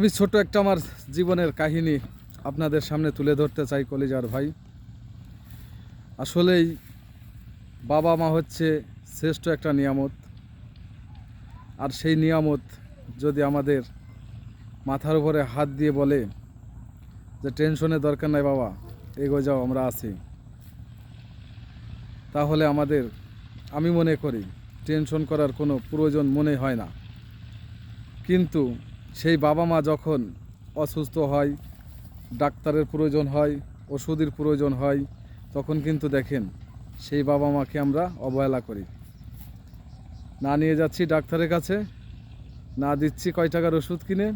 আমি ছোট একটা আমার জীবনের কাহিনী আপনাদের সামনে তুলে ধরতে চাই কলিজার ভাই। আসলেই বাবা মা হচ্ছে শ্রেষ্ঠ একটা নিয়ামত। আর সেই নিয়ামত যদি আমাদের মাথার উপরে হাত দিয়ে বলে যে টেনশনের দরকার নাই বাবা, এগো যাও, আমরা আছি, তাহলে আমি মনে করি টেনশন করার কোনো প্রয়োজন মনে হয় না। কিন্তু সেই বাবা মা যখন অসুস্থ হয়, ডাক্তারের প্রয়োজন হয়, ওষুধের প্রয়োজন হয়, তখন কিন্তু দেখেন সেই বাবা মাকে আমরা অবহেলা করি। না নিয়ে যাচ্ছি ডাক্তারের কাছে, না দিচ্ছি কয় টাকার ওষুধ কিনে,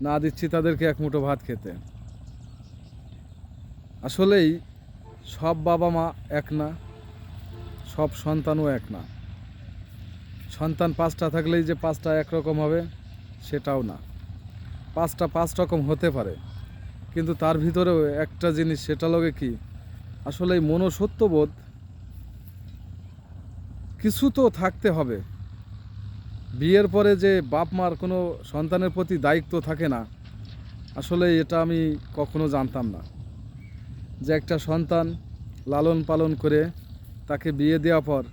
না দিচ্ছি তাদেরকে এক মুঠো ভাত খেতে। আসলেই সব বাবা মা এক না, সব সন্তানও এক না। সন্তান 5টা থাকলেই যে 5টা একরকম হবে সেটাও না। 5টা 5 রকম হতে পারে, কিন্তু তার ভিতরেও একটা জিনিস, সেটা লগে কি, আসলে এই মনুষ্যত্ববোধ কিছু তো থাকতে হবে। বিয়ের পরে যে বাপ মার কোনো সন্তানের প্রতি দায়িত্ব থাকে না, আসলে এটা আমি কখনো জানতাম না। যে একটা সন্তান লালন পালন করে তাকে বিয়ে দেওয়ার পর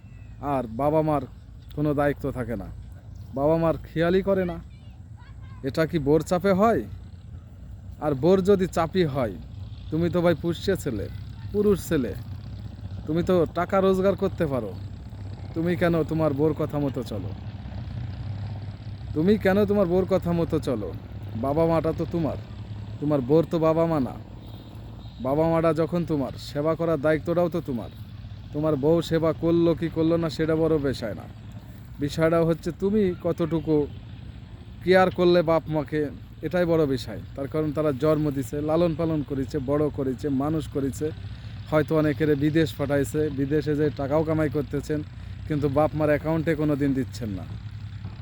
আর বাবা মার কোনো দায়িত্ব থাকে না, বাবা মার খেয়ালই করে না। এটা কি বোর চাপে হয়? আর বোর যদি চাপি হয়, তুমি তো ভাই পুরুষ ছেলে, তুমি তো টাকা রোজগার করতে পারো, তুমি কেন তোমার বোর কথা মতো চলো? বাবা মাটা তো তোমার বোর তো বাবা মা না। বাবা মাটা যখন তোমার, সেবা করার দায়িত্বটাও তো তোমার বউ সেবা করলো কি করলো না সেটা বড় বিষয় না। বিষয়টা হচ্ছে তুমি কতটুকু কেয়ার করলে বাপ মাকে, এটাই বড় বিষয়। তার কারণ তারা জন্ম দিছে, লালন পালন করেছে, বড় করেছে, মানুষ করেছে, হয়তো অনেকের বিদেশ পাঠাইছে, বিদেশে যে টাকাও কামাই করতেছেন, কিন্তু বাপ মার অ্যাকাউন্টে কোনো দিন দিচ্ছেন না।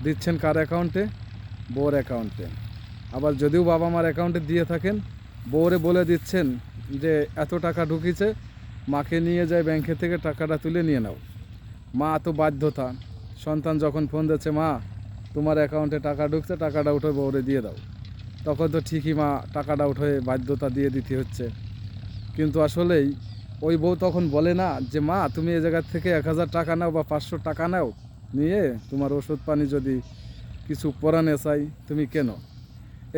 দিচ্ছেন কার অ্যাকাউন্টে? বউর অ্যাকাউন্টে। আবার যদিও বাবা মার অ্যাকাউন্টে দিয়ে থাকেন, বউরে বলে দিচ্ছেন যে এত টাকা ঢুকিছে, মাকে নিয়ে যায় ব্যাংকে থেকে টাকাটা তুলে নিয়ে নাও। মা তো বাধ্যতা, সন্তান যখন ফোন দিচ্ছে, মা তোমার অ্যাকাউন্টে টাকা ঢুকছে, টাকাটা উঠে বউরে দিয়ে দাও, তখন তো ঠিকই মা টাকাটা উঠে বাধ্যতা দিয়ে দিতে হচ্ছে। কিন্তু আসলেই ওই বউ তখন বলে না যে মা তুমি এই জায়গার থেকে 1000 টাকা নাও বা 500 টাকা নাও, নিয়ে তোমার ওষুধ পানি যদি কিছু পরানে চাই তুমি কেন।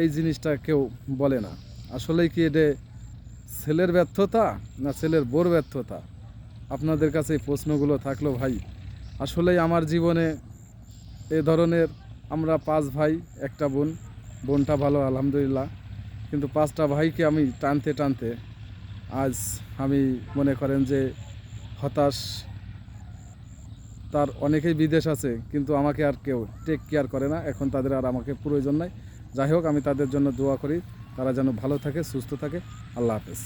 এই জিনিসটা কেউ বলে না। আসলেই কি এটা ছেলের ব্যর্থতা না ছেলের বোর ব্যর্থতা? আপনাদের কাছে এই প্রশ্নগুলো থাকলো ভাই। আসলেই আমার জীবনে এ ধরনের, আমরা 5 ভাই, একটা বোন। বোনটা ভালো আলহামদুলিল্লাহ, কিন্তু 5টা ভাইকে আমি টানতে টানতে আজ আমি মনে করেন যে হতাশ। তার অনেকেই বিদেশ আছে, কিন্তু আমাকে আর কেউ টেক কেয়ার করে না, এখন তাদের আর আমাকে প্রয়োজন নাই। যাই হোক, আমি তাদের জন্য দোয়া করি, তারা যেন ভালো থাকে, সুস্থ থাকে। আল্লাহ হাফেজ।